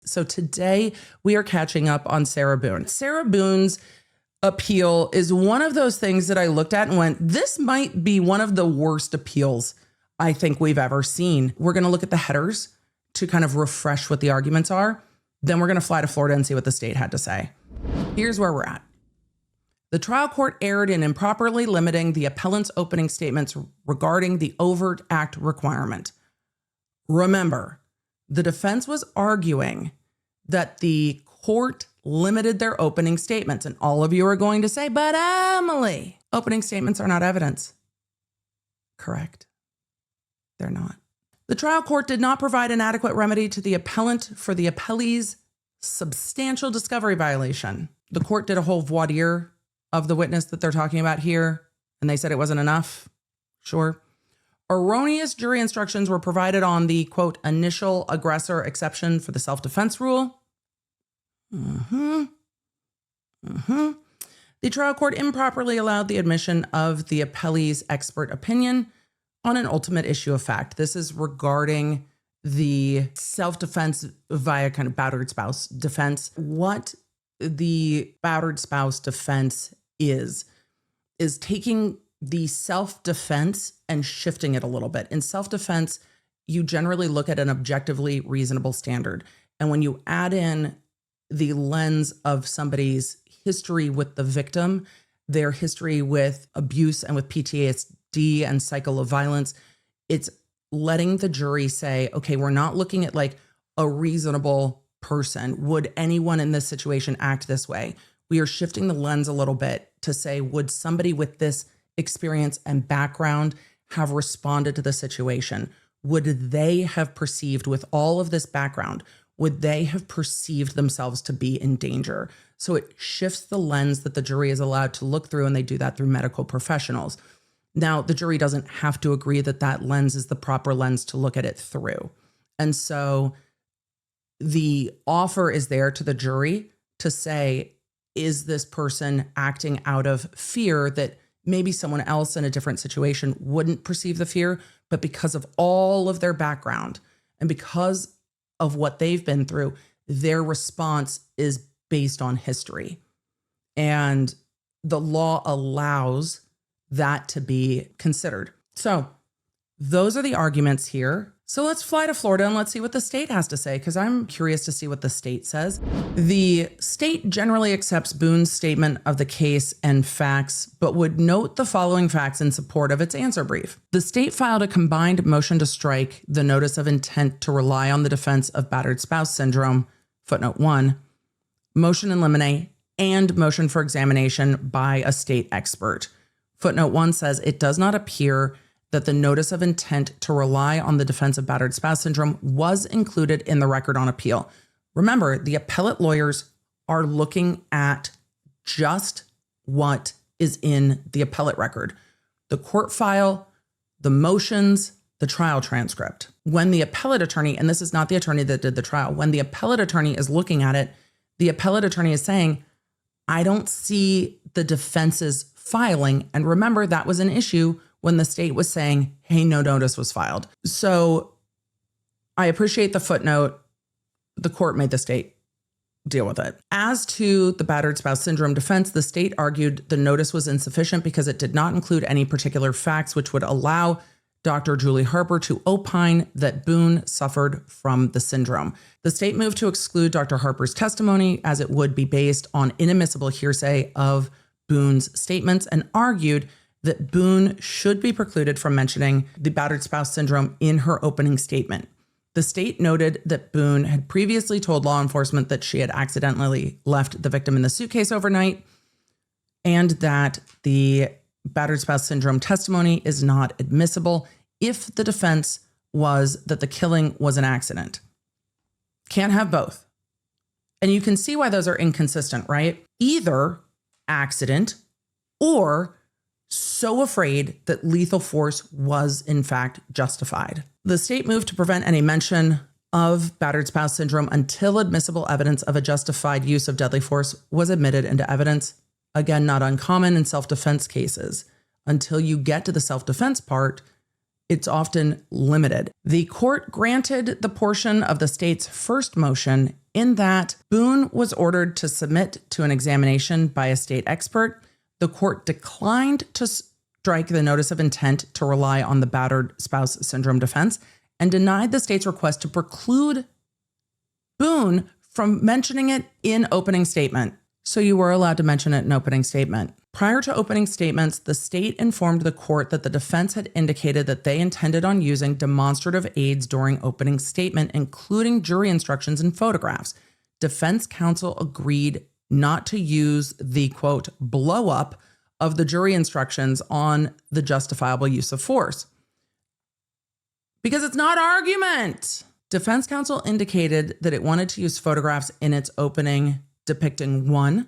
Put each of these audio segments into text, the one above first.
So today we are catching up on Sarah Boone. Sarah Boone's appeal is one of those things that I looked at and went, this might be one of the worst appeals I think we've ever seen. We're going to look at the headers to kind of refresh what the arguments are. Then we're going to fly to Florida and see what the state had to say. Here's where we're at. The trial court erred in improperly limiting the appellant's opening statements regarding the overt act requirement. Remember, the defense was arguing that the court limited their opening statements, and all of you are going to say, but Emily, opening statements are not evidence. Correct. They're not. The trial court did not provide an adequate remedy to the appellant for the appellee's substantial discovery violation. The court did a whole voir dire of the witness that they're talking about here, and they said it wasn't enough. Sure. Erroneous jury instructions were provided on the, quote, initial aggressor exception for the self-defense rule. The trial court improperly allowed the admission of the appellee's expert opinion on an ultimate issue of fact. This is regarding the self-defense via kind of battered spouse defense. What the battered spouse defense is taking the self-defense and shifting it a little bit. In self-defense, you generally look at an objectively reasonable standard. And when you add in the lens of somebody's history with the victim, their history with abuse and with PTSD and cycle of violence, it's letting the jury say, okay, we're not looking at like a reasonable person. Would anyone in this situation act this way? We are shifting the lens a little bit to say, would somebody with this experience and background have responded to the situation? Would they have perceived, with all of this background, would they have perceived themselves to be in danger? So it shifts the lens that the jury is allowed to look through, and they do that through medical professionals. Now, the jury doesn't have to agree that that lens is the proper lens to look at it through. And so the offer is there to the jury to say, is this person acting out of fear that maybe someone else in a different situation wouldn't perceive the fear, but because of all of their background and because of what they've been through, their response is based on history. And the law allows that to be considered. So those are the arguments here. So let's fly to Florida and let's see what the state has to say, because I'm curious to see what the state says. The state generally accepts Boone's statement of the case and facts, but would note the following facts in support of its answer brief. The state filed a combined motion to strike the notice of intent to rely on the defense of battered spouse syndrome, footnote 1, motion in limine, and motion for examination by a state expert. Footnote 1 says it does not appear that the notice of intent to rely on the defense of battered spouse syndrome was included in the record on appeal. Remember, the appellate lawyers are looking at just what is in the appellate record: the court file, the motions, the trial transcript. When the appellate attorney, and this is not the attorney that did the trial, when the appellate attorney is looking at it, the appellate attorney is saying, I don't see the defense's filing. And remember, that was an issue when the state was saying, hey, no notice was filed. So I appreciate the footnote. The court made the state deal with it. As to the battered spouse syndrome defense, the state argued the notice was insufficient because it did not include any particular facts which would allow Dr. Julie Harper to opine that Boone suffered from the syndrome. The state moved to exclude Dr. Harper's testimony as it would be based on inadmissible hearsay of Boone's statements, and argued that Boone should be precluded from mentioning the battered spouse syndrome in her opening statement. The state noted that Boone had previously told law enforcement that she had accidentally left the victim in the suitcase overnight, and that the battered spouse syndrome testimony is not admissible if the defense was that the killing was an accident. Can't have both. And you can see why those are inconsistent, right? Either accident or so afraid that lethal force was in fact justified. The state moved to prevent any mention of battered spouse syndrome until admissible evidence of a justified use of deadly force was admitted into evidence. Again, not uncommon in self-defense cases. Until you get to the self-defense part, It's often limited. The court granted the portion of the state's first motion in that Boone was ordered to submit to an examination by a state expert. The court declined to strike the notice of intent to rely on the battered spouse syndrome defense and denied the state's request to preclude Boone from mentioning it in opening statement. So you were allowed to mention it in opening statement. Prior to opening statements, the state informed the court that the defense had indicated that they intended on using demonstrative aids during opening statement, including jury instructions and photographs. Defense counsel agreed not to use the, quote, blow up of the jury instructions on the justifiable use of force. Because it's not argument. Defense counsel indicated that it wanted to use photographs in its opening depicting 1,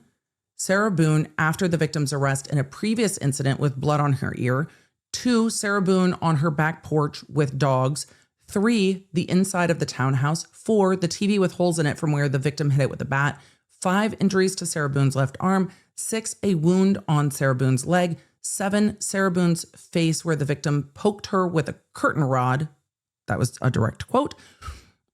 Sarah Boone after the victim's arrest in a previous incident with blood on her ear, 2, Sarah Boone on her back porch with dogs, 3, the inside of the townhouse, 4, the TV with holes in it from where the victim hit it with a bat, 5, injuries to Sarah Boone's left arm, 6, a wound on Sarah Boone's leg, 7, Sarah Boone's face where the victim poked her with a curtain rod. That was a direct quote.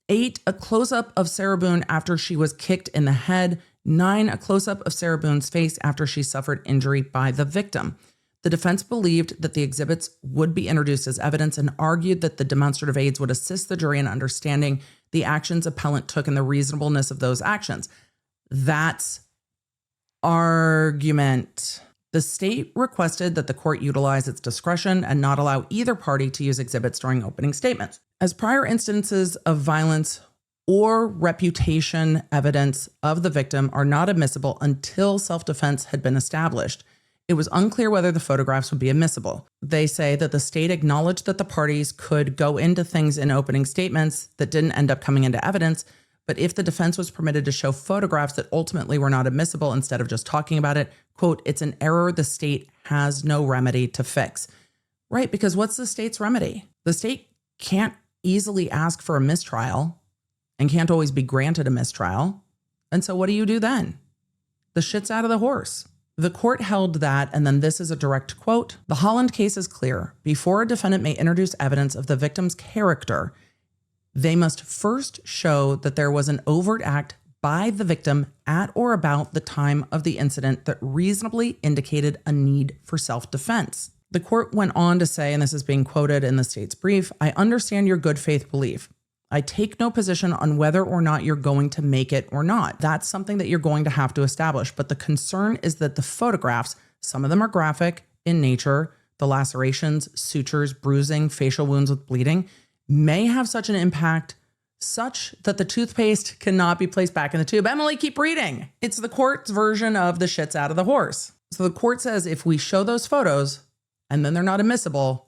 8, a close-up of Sarah Boone after she was kicked in the head. 9, a close-up of Sarah Boone's face after she suffered injury by the victim. The defense believed that the exhibits would be introduced as evidence and argued that the demonstrative aids would assist the jury in understanding the actions appellant took and the reasonableness of those actions. That's argument. The state requested that the court utilize its discretion and not allow either party to use exhibits during opening statements. As prior instances of violence or reputation evidence of the victim are not admissible until self-defense had been established, it was unclear whether the photographs would be admissible. They say that the state acknowledged that the parties could go into things in opening statements that didn't end up coming into evidence, but if the defense was permitted to show photographs that ultimately were not admissible instead of just talking about it, quote, it's an error the state has no remedy to fix. Right, because what's the state's remedy? The state can't easily ask for a mistrial and can't always be granted a mistrial. And so what do you do then? The shit's out of the horse. The court held that, and then this is a direct quote, the Holland case is clear. Before a defendant may introduce evidence of the victim's character, they must first show that there was an overt act by the victim at or about the time of the incident that reasonably indicated a need for self-defense. The court went on to say, and this is being quoted in the state's brief, I understand your good faith belief. I take no position on whether or not you're going to make it or not. That's something that you're going to have to establish. But the concern is that the photographs, some of them are graphic in nature, the lacerations, sutures, bruising, facial wounds with bleeding, may have such an impact such that the toothpaste cannot be placed back in the tube. Emily, keep reading. It's the court's version of the shit's out of the horse. So the court says if we show those photos and then they're not admissible,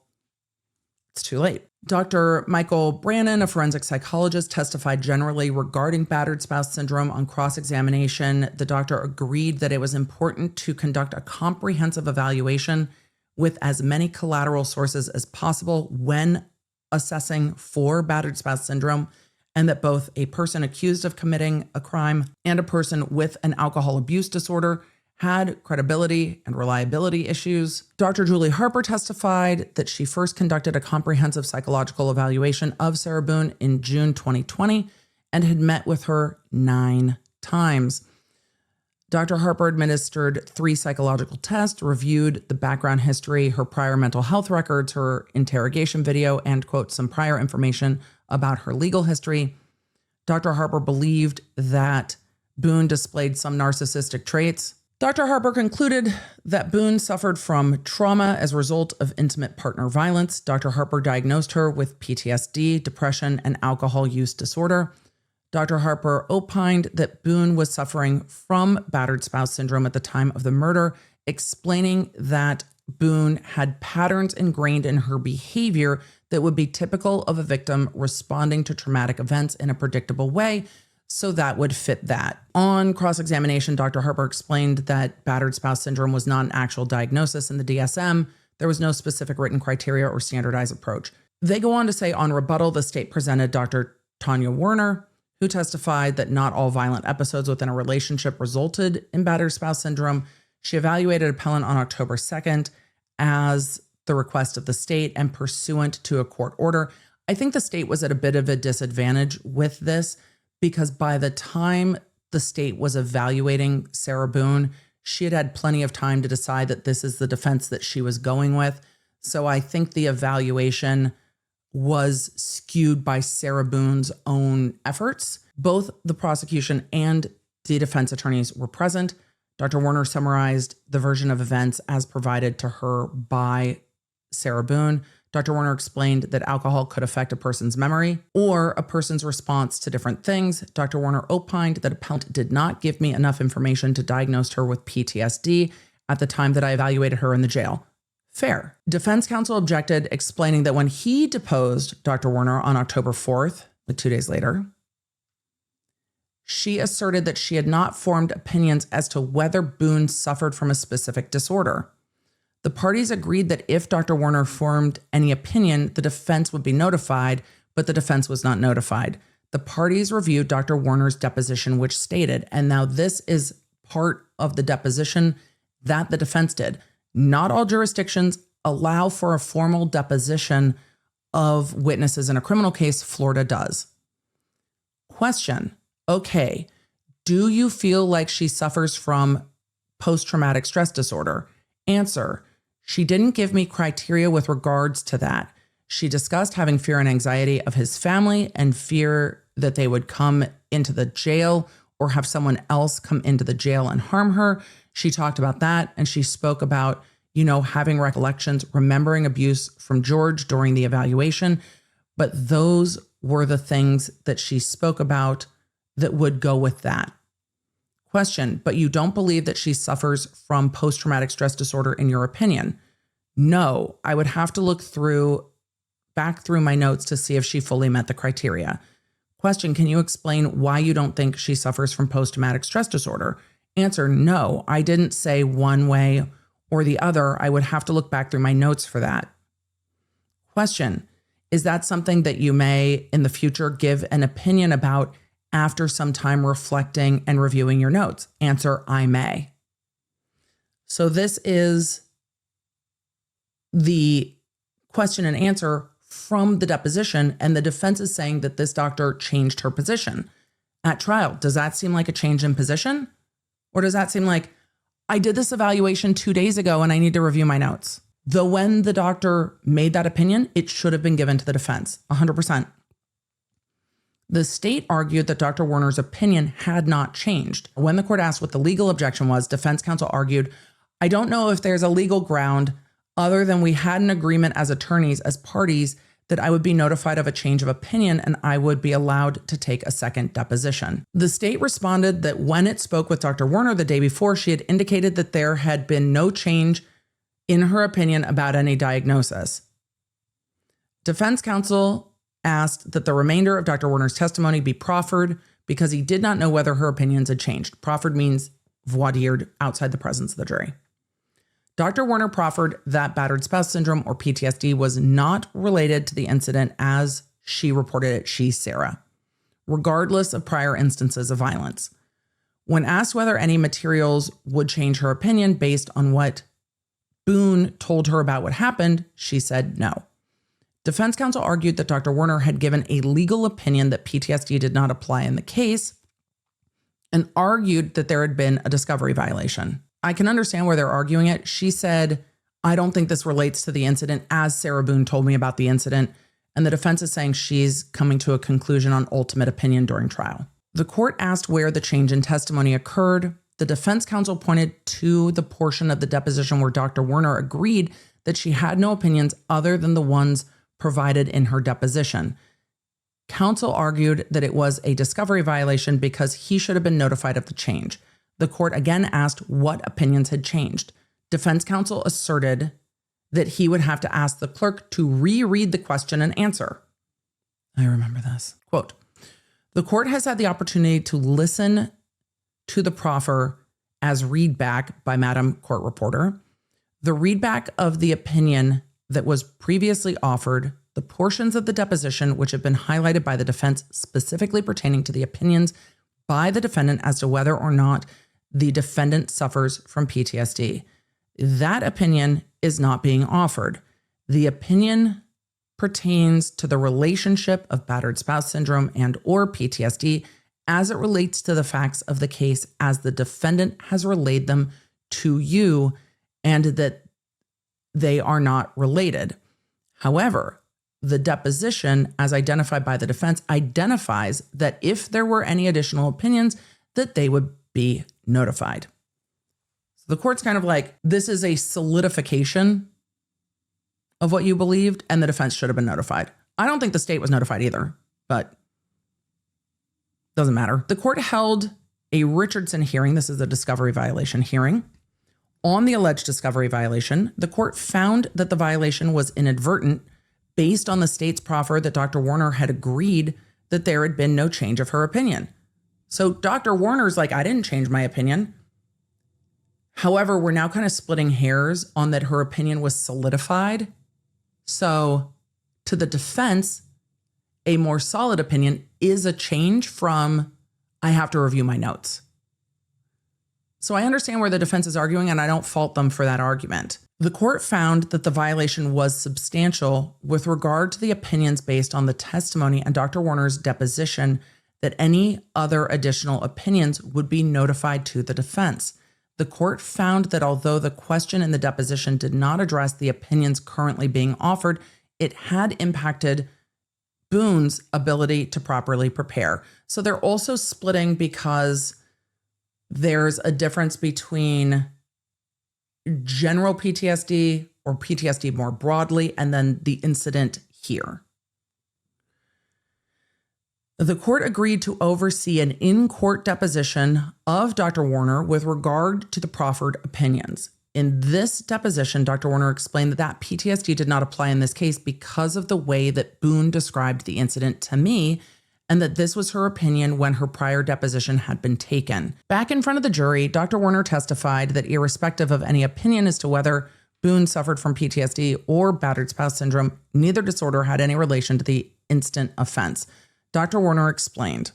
it's too late. Dr. Michael Brannon, a forensic psychologist, testified generally regarding battered spouse syndrome on cross-examination. The doctor agreed that it was important to conduct a comprehensive evaluation with as many collateral sources as possible when assessing for battered spouse syndrome, and that both a person accused of committing a crime and a person with an alcohol abuse disorder had credibility and reliability issues. Dr. Julie Harper testified that she first conducted a comprehensive psychological evaluation of Sarah Boone in June 2020 and had met with her 9 times. Dr. Harper administered 3 psychological tests, reviewed the background history, her prior mental health records, her interrogation video, and, quote, some prior information about her legal history. Dr. Harper believed that Boone displayed some narcissistic traits. Dr. Harper concluded that Boone suffered from trauma as a result of intimate partner violence. Dr. Harper diagnosed her with PTSD, depression, and alcohol use disorder. Dr. Harper opined that Boone was suffering from battered spouse syndrome at the time of the murder, explaining that Boone had patterns ingrained in her behavior that would be typical of a victim responding to traumatic events in a predictable way. So that would fit that. On cross-examination, Dr. Harper explained that battered spouse syndrome was not an actual diagnosis in the DSM. There was no specific written criteria or standardized approach. They go on to say on rebuttal, the state presented Dr. Tanya Werner, who testified that not all violent episodes within a relationship resulted in battered spouse syndrome. She evaluated appellant on October 2nd as the request of the state and pursuant to a court order. I think the state was at a bit of a disadvantage with this because by the time the state was evaluating Sarah Boone, she had had plenty of time to decide that this is the defense that she was going with. So I think the evaluation was skewed by Sarah Boone's own efforts. Both the prosecution and the defense attorneys were present. Dr. Warner summarized the version of events as provided to her by Sarah Boone. Dr. Warner explained that alcohol could affect a person's memory or a person's response to different things. Dr. Warner opined that appellant did not give me enough information to diagnose her with PTSD at the time that I evaluated her in the jail. Fair. Defense counsel objected, explaining that when he deposed Dr. Warner on October 4th, 2 days later, she asserted that she had not formed opinions as to whether Boone suffered from a specific disorder. The parties agreed that if Dr. Warner formed any opinion, the defense would be notified, but the defense was not notified. The parties reviewed Dr. Warner's deposition, which stated, and now this is part of the deposition that the defense did. Not all jurisdictions allow for a formal deposition of witnesses in a criminal case. Florida does. Question. Okay, do you feel like she suffers from post-traumatic stress disorder? Answer. She didn't give me criteria with regards to that. She discussed having fear and anxiety of his family and fear that they would come into the jail or have someone else come into the jail and harm her. She talked about that, and she spoke about, having recollections, remembering abuse from George during the evaluation. But those were the things that she spoke about that would go with that. Question, but you don't believe that she suffers from post-traumatic stress disorder in your opinion? No, I would have to look back through my notes to see if she fully met the criteria. Question, can you explain why you don't think she suffers from post-traumatic stress disorder? Answer, no, I didn't say one way or the other. I would have to look back through my notes for that. Question, is that something that you may in the future give an opinion about after some time reflecting and reviewing your notes? Answer, I may. So this is the question and answer from the deposition, and the defense is saying that this doctor changed her position at trial. Does that seem like a change in position? Or does that seem like, I did this evaluation 2 days ago and I need to review my notes? Though when the doctor made that opinion, it should have been given to the defense, 100%. The state argued that Dr. Warner's opinion had not changed. When the court asked what the legal objection was, defense counsel argued, I don't know if there's a legal ground other than we had an agreement as attorneys, as parties, that I would be notified of a change of opinion and I would be allowed to take a second deposition. The state responded that when it spoke with Dr. Warner the day before, she had indicated that there had been no change in her opinion about any diagnosis. Defense counsel asked that the remainder of Dr. Warner's testimony be proffered because he did not know whether her opinions had changed. Proffered means voir dired outside the presence of the jury. Dr. Warner proffered that battered spouse syndrome or PTSD was not related to the incident as she reported it, she, Sarah, regardless of prior instances of violence. When asked whether any materials would change her opinion based on what Boone told her about what happened, she said no. Defense counsel argued that Dr. Warner had given a legal opinion that PTSD did not apply in the case and argued that there had been a discovery violation. I can understand where they're arguing it. She said, I don't think this relates to the incident as Sarah Boone told me about the incident. And the defense is saying she's coming to a conclusion on ultimate opinion during trial. The court asked where the change in testimony occurred. The defense counsel pointed to the portion of the deposition where Dr. Warner agreed that she had no opinions other than the ones provided in her deposition. Counsel argued that it was a discovery violation because he should have been notified of the change. The court again asked what opinions had changed. Defense counsel asserted that he would have to ask the clerk to reread the question and answer. I remember this. Quote, the court has had the opportunity to listen to the proffer as readback by Madam Court Reporter. The readback of the opinion that was previously offered, the portions of the deposition which have been highlighted by the defense specifically pertaining to the opinions by the defendant as to whether or not the defendant suffers from PTSD. That opinion is not being offered. The opinion pertains to the relationship of battered spouse syndrome and or PTSD as it relates to the facts of the case as the defendant has relayed them to you, and that they are not related. However, the deposition, as identified by the defense, identifies that if there were any additional opinions, that they would be notified. So the court's kind of like, this is a solidification of what you believed, and the defense should have been notified. I don't think the state was notified either, but doesn't matter. The court held a Richardson hearing. This is a discovery violation hearing. On the alleged discovery violation, the court found that the violation was inadvertent based on the state's proffer that Dr. Warner had agreed that there had been no change of her opinion. So Dr. Warner's like, I didn't change my opinion. However, we're now kind of splitting hairs on that her opinion was solidified. So to the defense, a more solid opinion is a change from, I have to review my notes. So I understand where the defense is arguing, and I don't fault them for that argument. The court found that the violation was substantial with regard to the opinions based on the testimony and Dr. Warner's deposition that any other additional opinions would be notified to the defense. The court found that although the question in the deposition did not address the opinions currently being offered, it had impacted Boone's ability to properly prepare. So they're also splitting because there's a difference between general PTSD or PTSD more broadly, and then the incident here. The court agreed to oversee an in-court deposition of Dr. Warner with regard to the proffered opinions. In this deposition, Dr. Warner explained that PTSD did not apply in this case because of the way that Boone described the incident to me, and that this was her opinion when her prior deposition had been taken. Back in front of the jury, Dr. Warner testified that irrespective of any opinion as to whether Boone suffered from PTSD or battered spouse syndrome, neither disorder had any relation to the instant offense. Dr. Warner explained,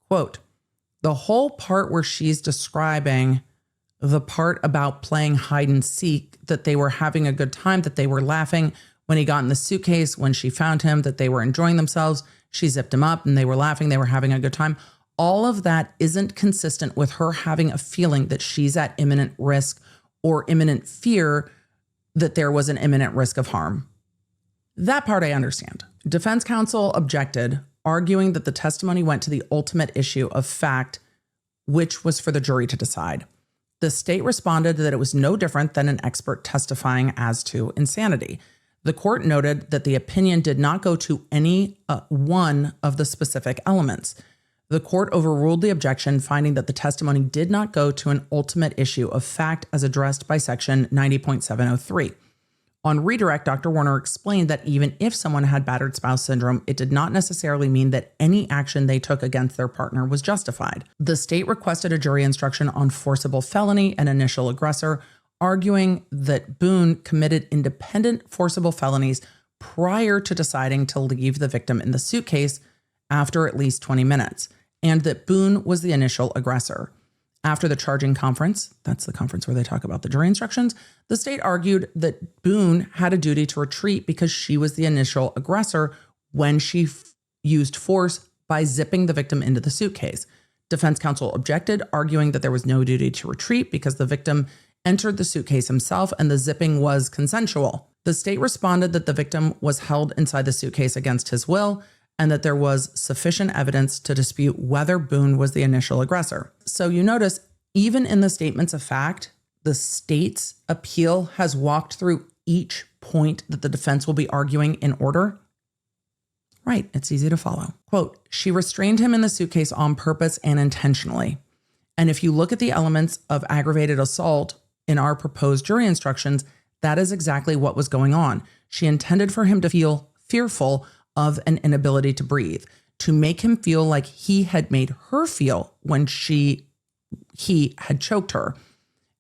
quote, the whole part where she's describing the part about playing hide and seek, that they were having a good time, that they were laughing when he got in the suitcase, when she found him, that they were enjoying themselves, she zipped him up and they were laughing, they were having a good time. All of that isn't consistent with her having a feeling that she's at imminent risk or imminent fear that there was an imminent risk of harm. That part I understand. Defense counsel objected, arguing that the testimony went to the ultimate issue of fact, which was for the jury to decide. The state responded that it was no different than an expert testifying as to insanity. The court noted that the opinion did not go to any one of the specific elements. The court overruled the objection, finding that the testimony did not go to an ultimate issue of fact as addressed by section 90.703. On redirect, Dr. Warner explained that even if someone had battered spouse syndrome, it did not necessarily mean that any action they took against their partner was justified. The state requested a jury instruction on forcible felony and initial aggressor, arguing that Boone committed independent forcible felonies prior to deciding to leave the victim in the suitcase after at least 20 minutes, and that Boone was the initial aggressor. After the charging conference, that's the conference where they talk about the jury instructions, the state argued that Boone had a duty to retreat because she was the initial aggressor when she used force by zipping the victim into the suitcase. Defense counsel objected, arguing that there was no duty to retreat because the victim entered the suitcase himself and the zipping was consensual. The state responded that the victim was held inside the suitcase against his will and that there was sufficient evidence to dispute whether Boone was the initial aggressor. So you notice, even in the statements of fact, the state's appeal has walked through each point that the defense will be arguing in order. Right, it's easy to follow. Quote, she restrained him in the suitcase on purpose and intentionally. And if you look at the elements of aggravated assault in our proposed jury instructions, that is exactly what was going on. She intended for him to feel fearful of an inability to breathe, to make him feel like he had made her feel when he had choked her.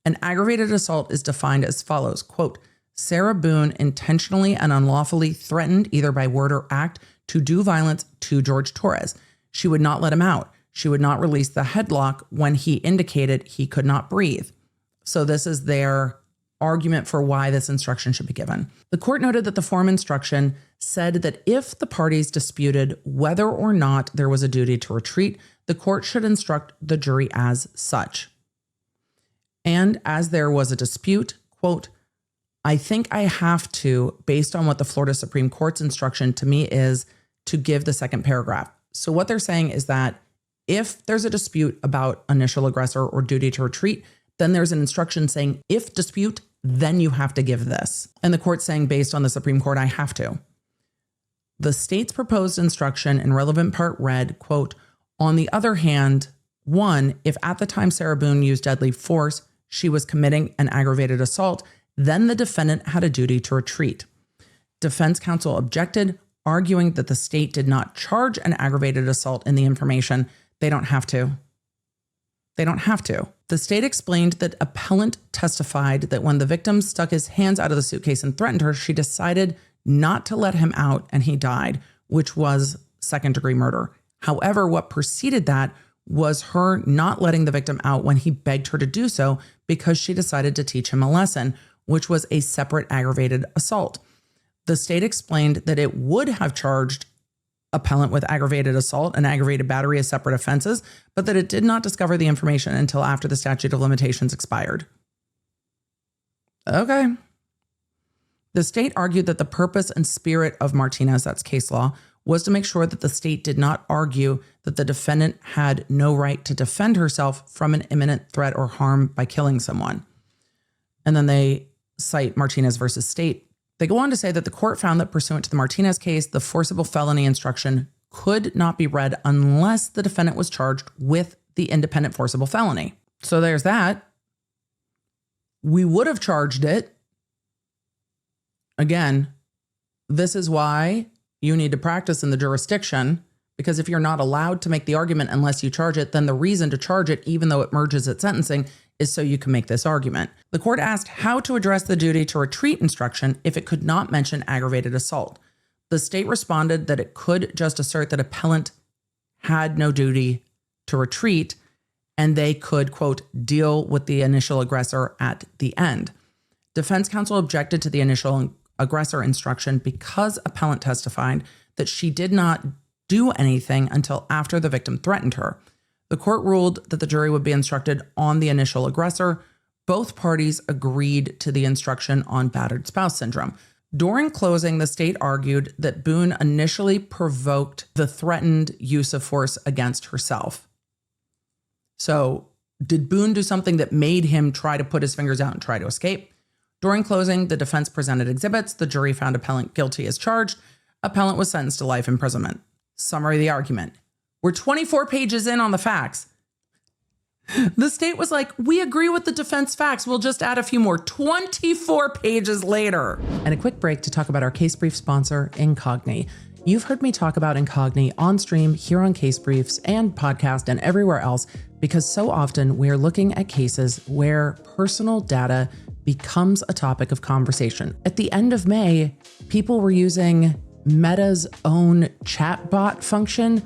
An aggravated assault is defined as follows, quote, Sarah Boone intentionally and unlawfully threatened either by word or act to do violence to Jorge Torres. She would not let him out. She would not release the headlock when he indicated he could not breathe. So this is their argument for why this instruction should be given. The court noted that the form instruction said that if the parties disputed whether or not there was a duty to retreat, the court should instruct the jury as such. And as there was a dispute, quote, I think I have to, based on what the Florida Supreme Court's instruction to me is, to give the second paragraph. So what they're saying is that if there's a dispute about initial aggressor or duty to retreat, then there's an instruction saying, if dispute, then you have to give this. And the court's saying, based on the Supreme Court, I have to. The state's proposed instruction in relevant part read, quote, on the other hand, 1, if at the time Sarah Boone used deadly force, she was committing an aggravated assault, then the defendant had a duty to retreat. Defense counsel objected, arguing that the state did not charge an aggravated assault in the information. They don't have to. They don't have to. The state explained that appellant testified that when the victim stuck his hands out of the suitcase and threatened her, she decided not to let him out and he died, which was second-degree murder. However, what preceded that was her not letting the victim out when he begged her to do so because she decided to teach him a lesson, which was a separate aggravated assault. The state explained that it would have charged appellant with aggravated assault and aggravated battery as separate offenses, but that it did not discover the information until after the statute of limitations expired. Okay. The state argued that the purpose and spirit of Martinez, that's case law, was to make sure that the state did not argue that the defendant had no right to defend herself from an imminent threat or harm by killing someone. And then they cite Martinez versus state. They go on to say that the court found that pursuant to the Martinez case, the forcible felony instruction could not be read unless the defendant was charged with the independent forcible felony. So there's that. We would have charged it. Again, this is why you need to practice in the jurisdiction, because if you're not allowed to make the argument unless you charge it, then the reason to charge it, even though it merges at sentencing, is so you can make this argument. The court asked how to address the duty to retreat instruction if it could not mention aggravated assault. The state responded that it could just assert that appellant had no duty to retreat and they could, quote, deal with the initial aggressor at the end. Defense counsel objected to the initial aggressor instruction because appellant testified that she did not do anything until after the victim threatened her. The court ruled that the jury would be instructed on the initial aggressor. Both parties agreed to the instruction on battered spouse syndrome. During closing, the state argued that Boone initially provoked the threatened use of force against herself. So, did Boone do something that made him try to put his fingers out and try to escape? During closing, the defense presented exhibits. The jury found appellant guilty as charged. Appellant was sentenced to life imprisonment. Summary of the argument. We're 24 pages in on the facts. The state was like, we agree with the defense facts. We'll just add a few more. 24 pages later. And a quick break to talk about our case brief sponsor, Incogni. You've heard me talk about Incogni on stream, here on Case Briefs and podcast and everywhere else, because so often we're looking at cases where personal data becomes a topic of conversation. At the end of May, people were using Meta's own chatbot function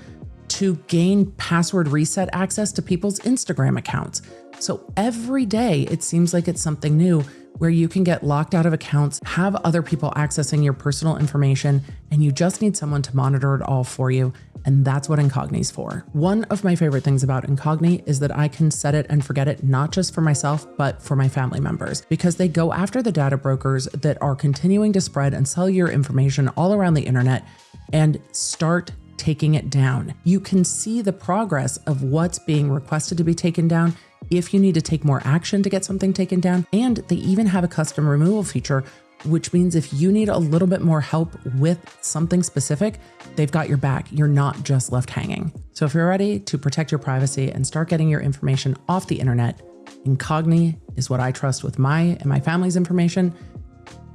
to gain password reset access to people's Instagram accounts. So every day it seems like it's something new where you can get locked out of accounts, have other people accessing your personal information, and you just need someone to monitor it all for you. And that's what Incogni's for. One of my favorite things about Incogni is that I can set it and forget it, not just for myself, but for my family members, because they go after the data brokers that are continuing to spread and sell your information all around the internet and start taking it down. You can see the progress of what's being requested to be taken down if you need to take more action to get something taken down. And they even have a custom removal feature, which means if you need a little bit more help with something specific, they've got your back. You're not just left hanging. So if you're ready to protect your privacy and start getting your information off the internet, Incogni is what I trust with my and my family's information,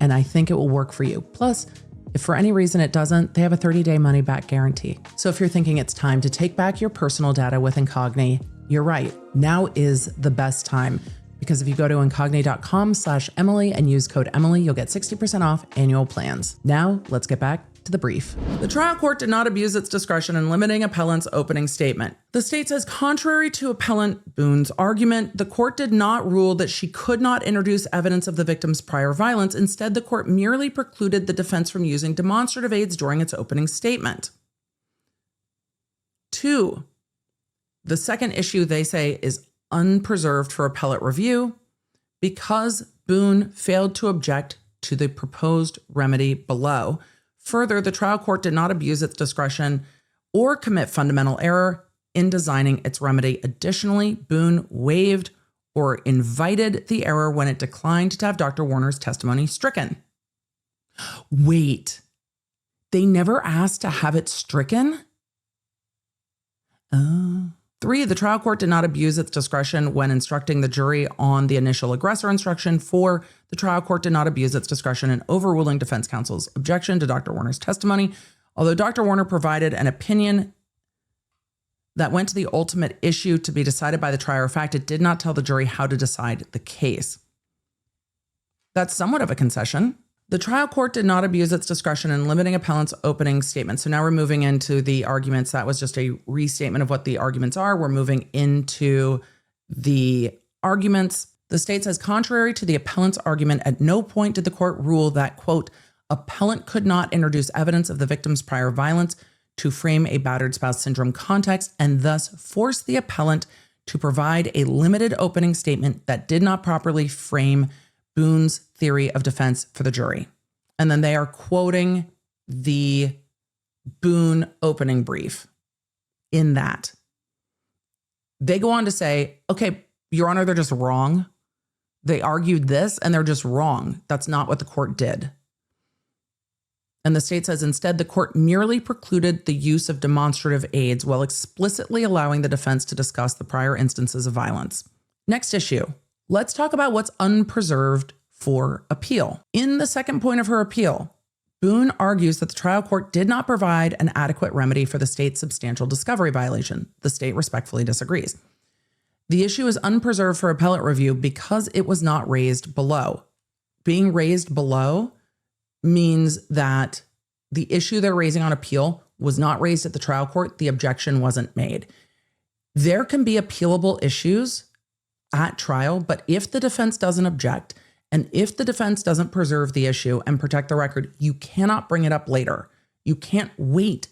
and I think it will work for you. Plus, if for any reason it doesn't, they have a 30-day money-back guarantee. So if you're thinking it's time to take back your personal data with Incogni, you're right. Now is the best time, because if you go to incogni.com/Emily and use code Emily, you'll get 60% off annual plans. Now, let's get back to the brief. The trial court did not abuse its discretion in limiting appellant's opening statement. The state says, contrary to appellant Boone's argument, the court did not rule that she could not introduce evidence of the victim's prior violence. Instead, the court merely precluded the defense from using demonstrative aids during its opening statement. 2, the second issue they say is unpreserved for appellate review because Boone failed to object to the proposed remedy below. Further, the trial court did not abuse its discretion or commit fundamental error in designing its remedy. Additionally, Boone waived or invited the error when it declined to have Dr. Warner's testimony stricken. Wait, they never asked to have it stricken? 3, the trial court did not abuse its discretion when instructing the jury on the initial aggressor instruction. 4, the trial court did not abuse its discretion in overruling defense counsel's objection to Dr. Warner's testimony. Although Dr. Warner provided an opinion that went to the ultimate issue to be decided by the trier of fact, it did not tell the jury how to decide the case. That's somewhat of a concession. The trial court did not abuse its discretion in limiting appellant's opening statement. So now we're moving into the arguments. That was just a restatement of what the arguments are. We're moving into the arguments. The state says, contrary to the appellant's argument, at no point did the court rule that, quote, appellant could not introduce evidence of the victim's prior violence to frame a battered spouse syndrome context and thus force the appellant to provide a limited opening statement that did not properly frame Boone's theory of defense for the jury. And then they are quoting the Boone opening brief in that. They go on to say, okay, Your Honor, they're just wrong. They argued this and they're just wrong. That's not what the court did. And the state says, instead, the court merely precluded the use of demonstrative aids while explicitly allowing the defense to discuss the prior instances of violence. Next issue. Let's talk about what's unpreserved for appeal. In the second point of her appeal, Boone argues that the trial court did not provide an adequate remedy for the state's substantial discovery violation. The state respectfully disagrees. The issue is unpreserved for appellate review because it was not raised below. Being raised below means that the issue they're raising on appeal was not raised at the trial court. The objection wasn't made. There can be appealable issues at trial, but if the defense doesn't object and if the defense doesn't preserve the issue and protect the record, you cannot bring it up later. You can't wait,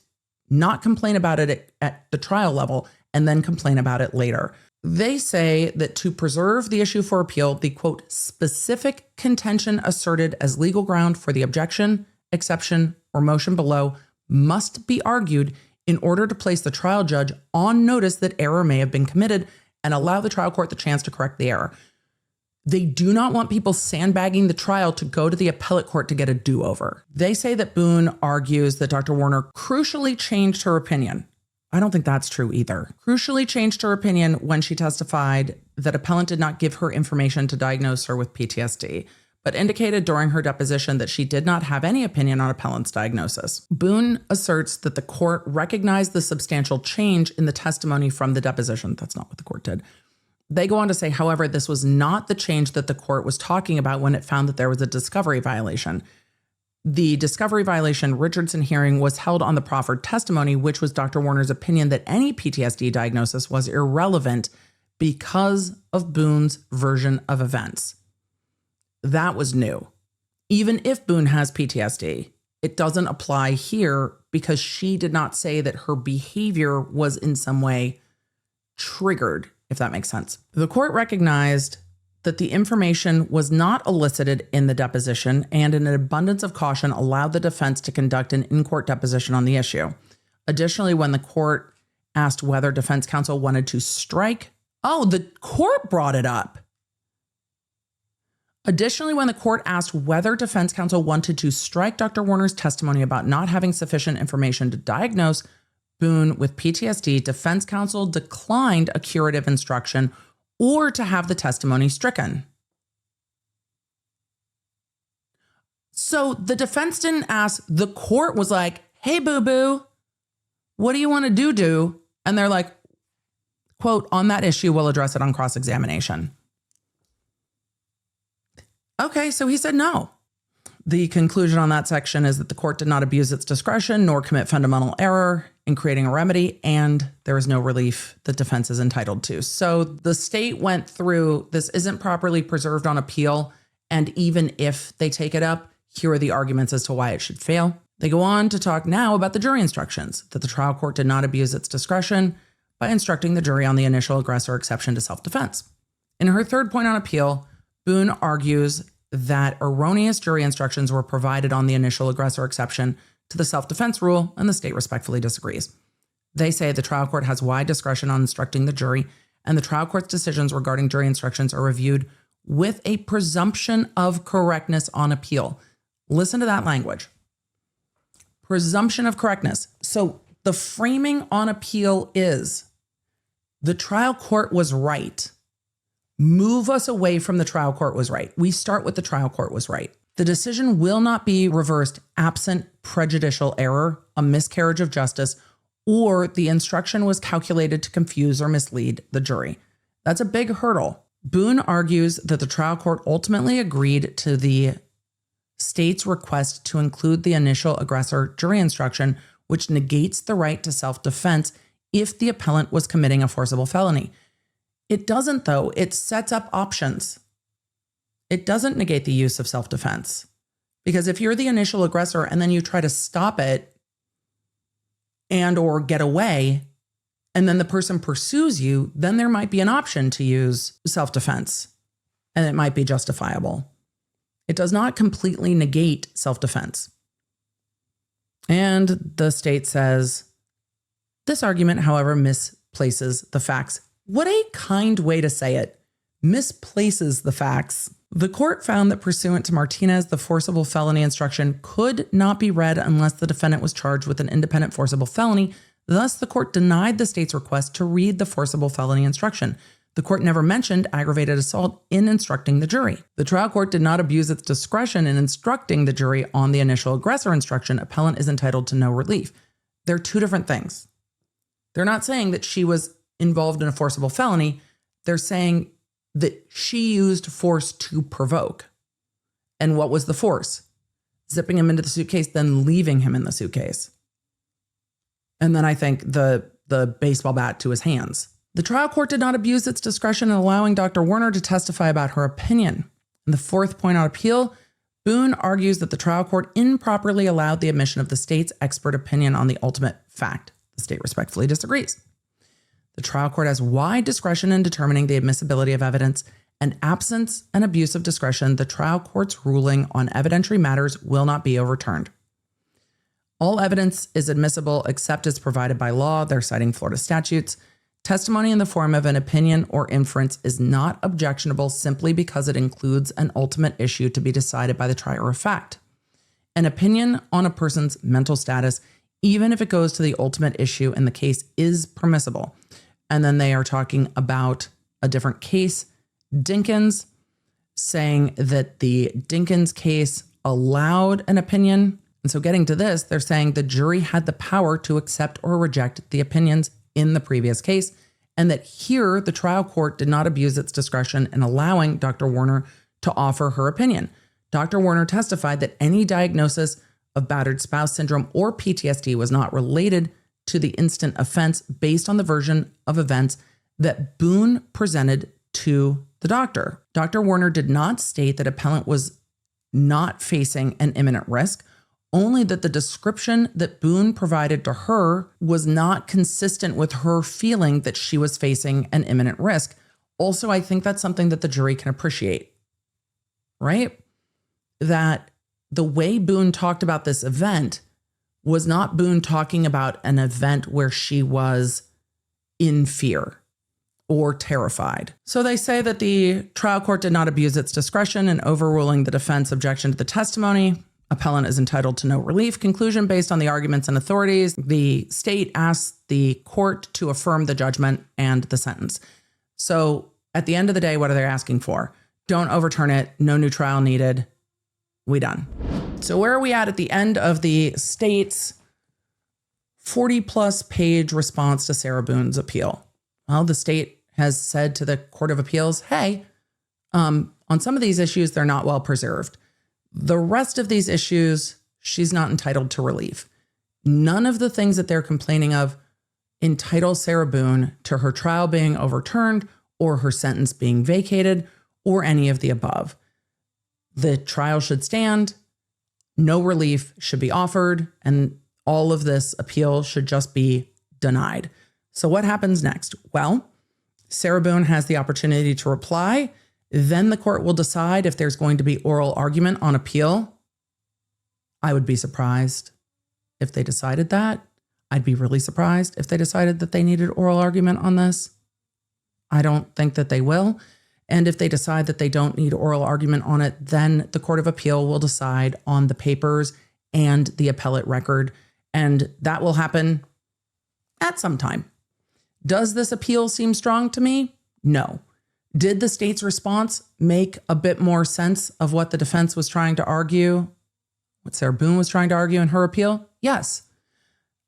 not complain about it at the trial level and then complain about it later. They say that to preserve the issue for appeal, the quote, specific contention asserted as legal ground for the objection, exception, or motion below must be argued in order to place the trial judge on notice that error may have been committed and allow the trial court the chance to correct the error. They do not want people sandbagging the trial to go to the appellate court to get a do-over. They say that Boone argues that Dr. Warner crucially changed her opinion. I don't think that's true either. Crucially changed her opinion when she testified that appellant did not give her information to diagnose her with PTSD, but indicated during her deposition that she did not have any opinion on appellant's diagnosis. Boone asserts that the court recognized the substantial change in the testimony from the deposition. That's not what the court did. They go on to say, however, this was not the change that the court was talking about when it found that there was a discovery violation. The discovery violation Richardson hearing was held on the proffered testimony, which was Dr. Warner's opinion that any PTSD diagnosis was irrelevant because of Boone's version of events. That was new. Even if Boone has PTSD, it doesn't apply here because she did not say that her behavior was in some way triggered, if that makes sense. The court recognized that the information was not elicited in the deposition and in an abundance of caution allowed the defense to conduct an in-court deposition on the issue. Additionally, when the court asked whether defense counsel wanted to strike, the court brought it up. Additionally, when the court asked whether defense counsel wanted to strike Dr. Warner's testimony about not having sufficient information to diagnose Boone with PTSD, defense counsel declined a curative instruction or to have the testimony stricken. So the defense didn't ask, the court was like, hey, boo-boo, what do you want to do? And they're like, quote, on that issue, we'll address it on cross-examination. Okay, so he said no. The conclusion on that section is that the court did not abuse its discretion nor commit fundamental error in creating a remedy, and there is no relief that defense is entitled to. So the state went through, this isn't properly preserved on appeal, and even if they take it up, here are the arguments as to why it should fail. They go on to talk now about the jury instructions, that the trial court did not abuse its discretion by instructing the jury on the initial aggressor exception to self-defense. In her third point on appeal, Boone argues that erroneous jury instructions were provided on the initial aggressor exception to the self-defense rule, and the state respectfully disagrees. They say the trial court has wide discretion on instructing the jury, and the trial court's decisions regarding jury instructions are reviewed with a presumption of correctness on appeal. Listen to that language. Presumption of correctness. So the framing on appeal is the trial court was right. Move us away from the trial court was right. We start with the trial court was right. The decision will not be reversed absent prejudicial error, a miscarriage of justice, or the instruction was calculated to confuse or mislead the jury. That's a big hurdle. Boone argues that the trial court ultimately agreed to the state's request to include the initial aggressor jury instruction, which negates the right to self-defense if the appellant was committing a forcible felony. It doesn't, though. It sets up options. It doesn't negate the use of self-defense. Because if you're the initial aggressor and then you try to stop it and or get away, and then the person pursues you, then there might be an option to use self-defense, and it might be justifiable. It does not completely negate self-defense. And the state says, this argument, however, misplaces the facts. What a kind way to say it. Misplaces the facts. The court found that pursuant to Martinez, the forcible felony instruction could not be read unless the defendant was charged with an independent forcible felony. Thus, the court denied the state's request to read the forcible felony instruction. The court never mentioned aggravated assault in instructing the jury. The trial court did not abuse its discretion in instructing the jury on the initial aggressor instruction. Appellant is entitled to no relief. They're two different things. They're not saying that she was involved in a forcible felony. They're saying that she used force to provoke. And what was the force? Zipping him into the suitcase, then leaving him in the suitcase. And then I think the baseball bat to his hands. The trial court did not abuse its discretion in allowing Dr. Werner to testify about her opinion. In the fourth point on appeal, Boone argues that the trial court improperly allowed the admission of the state's expert opinion on the ultimate fact. The state respectfully disagrees. The trial court has wide discretion in determining the admissibility of evidence, and absence and abuse of discretion, the trial court's ruling on evidentiary matters will not be overturned. All evidence is admissible except as provided by law. They're citing Florida statutes. Testimony in the form of an opinion or inference is not objectionable simply because it includes an ultimate issue to be decided by the trier of fact. An opinion on a person's mental status, even if it goes to the ultimate issue in the case, is permissible. And then they are talking about a different case, Dinkins, saying that the Dinkins case allowed an opinion. And so getting to this, they're saying the jury had the power to accept or reject the opinions in the previous case, and that here the trial court did not abuse its discretion in allowing Dr. Werner to offer her opinion. Dr. Werner testified that any diagnosis of battered spouse syndrome or PTSD was not related to the instant offense based on the version of events that Boone presented to the doctor. Dr. Werner did not state that appellant was not facing an imminent risk, only that the description that Boone provided to her was not consistent with her feeling that she was facing an imminent risk. Also, I think that's something that the jury can appreciate, right? That the way Boone talked about this event was not Boone talking about an event where she was in fear or terrified. So they say that the trial court did not abuse its discretion in overruling the defense objection to the testimony. Appellant is entitled to no relief. Conclusion based on the arguments and authorities. The state asks the court to affirm the judgment and the sentence. So at the end of the day, what are they asking for? Don't overturn it. No new trial needed. We done. So where are we at the end of the state's 40-plus page response to Sarah Boone's appeal? Well, the state has said to the Court of Appeals, hey, on some of these issues, they're not well preserved. The rest of these issues, she's not entitled to relief. None of the things that they're complaining of entitle Sarah Boone to her trial being overturned or her sentence being vacated or any of the above. The trial should stand, no relief should be offered, and all of this appeal should just be denied. So what happens next? Well, Sarah Boone has the opportunity to reply. Then the court will decide if there's going to be oral argument on appeal. I would be surprised if they decided that. I'd be really surprised if they decided that they needed oral argument on this. I don't think that they will. And if they decide that they don't need oral argument on it, then the Court of Appeal will decide on the papers and the appellate record. And that will happen at some time. Does this appeal seem strong to me? No. Did the state's response make a bit more sense of what the defense was trying to argue, what Sarah Boone was trying to argue in her appeal? Yes.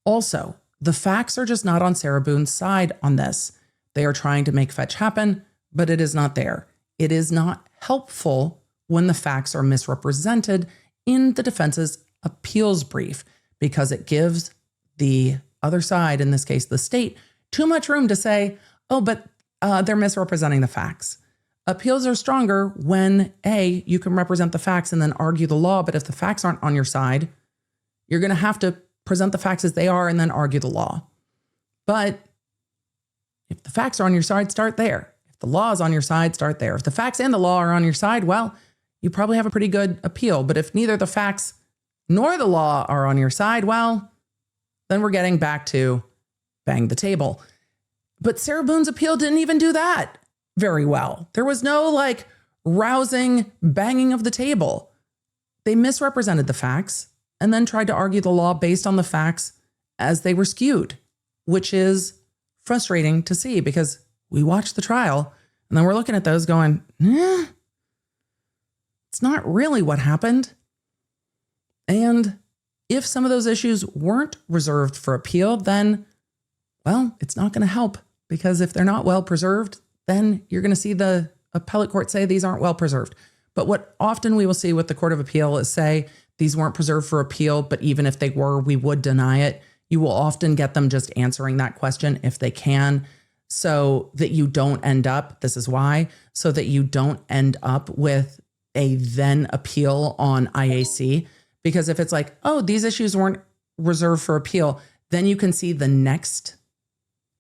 Also, the facts are just not on Sarah Boone's side on this. They are trying to make fetch happen, but it is not there. It is not helpful when the facts are misrepresented in the defense's appeals brief because it gives the other side, in this case, the state, too much room to say, oh, but they're misrepresenting the facts. Appeals are stronger when, A, you can represent the facts and then argue the law, but if the facts aren't on your side, you're going to have to present the facts as they are and then argue the law. But if the facts are on your side, start there. If the law is on your side, start there. If the facts and the law are on your side, well, you probably have a pretty good appeal. But if neither the facts nor the law are on your side, well, then we're getting back to bang the table. But Sarah Boone's appeal didn't even do that very well. There was no rousing banging of the table. They misrepresented the facts and then tried to argue the law based on the facts as they were skewed, which is frustrating to see because we watched the trial and then we're looking at those going, it's not really what happened. And if some of those issues weren't reserved for appeal, then, well, it's not going to help because if they're not well preserved, then you're going to see the appellate court say these aren't well preserved. But what often we will see with the Court of Appeal is say these weren't preserved for appeal, but even if they were, we would deny it. You will often get them just answering that question if they can, so that you don't end up, this is why, so that you don't end up with a then appeal on IAC. Because if it's like, oh, these issues weren't reserved for appeal, then you can see the next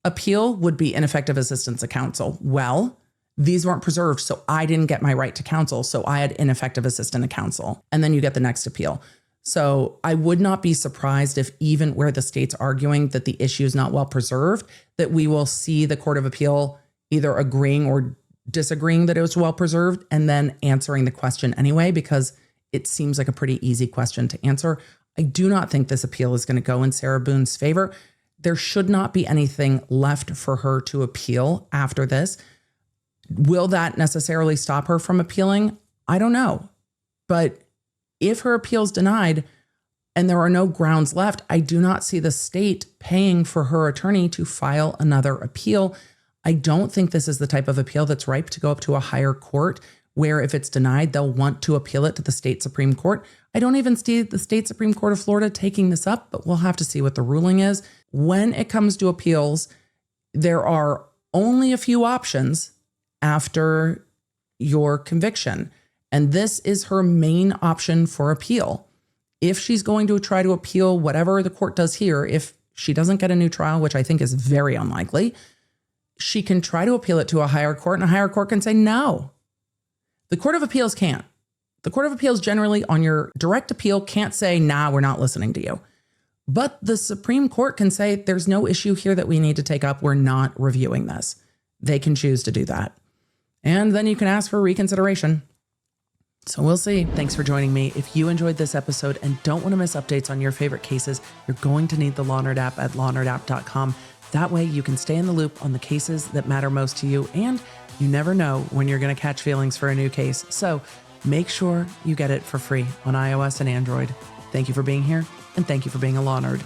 appeal would be ineffective assistance of counsel. Well, these weren't preserved, so I didn't get my right to counsel, so I had ineffective assistance of counsel. And then you get the next appeal. So I would not be surprised if even where the state's arguing that the issue is not well preserved, that we will see the Court of Appeal either agreeing or disagreeing that it was well preserved and then answering the question anyway, because it seems like a pretty easy question to answer. I do not think this appeal is going to go in Sarah Boone's favor. There should not be anything left for her to appeal after this. Will that necessarily stop her from appealing? I don't know. But if her appeal is denied and there are no grounds left, I do not see the state paying for her attorney to file another appeal. I don't think this is the type of appeal that's ripe to go up to a higher court, where if it's denied, they'll want to appeal it to the state Supreme Court. I don't even see the state Supreme Court of Florida taking this up, but we'll have to see what the ruling is. When it comes to appeals, there are only a few options after your conviction. And this is her main option for appeal. If she's going to try to appeal whatever the court does here, if she doesn't get a new trial, which I think is very unlikely, she can try to appeal it to a higher court, and a higher court can say no. The Court of Appeals can't. The Court of Appeals generally on your direct appeal can't say, nah, we're not listening to you. But the Supreme Court can say there's no issue here that we need to take up. We're not reviewing this. They can choose to do that. And then you can ask for reconsideration. So we'll see. Thanks for joining me. If you enjoyed this episode and don't want to miss updates on your favorite cases, you're going to need the LawNerd app at lawnerd.app.com. That way you can stay in the loop on the cases that matter most to you, and you never know when you're going to catch feelings for a new case. So make sure you get it for free on iOS and Android. Thank you for being here, and thank you for being a Law Nerd.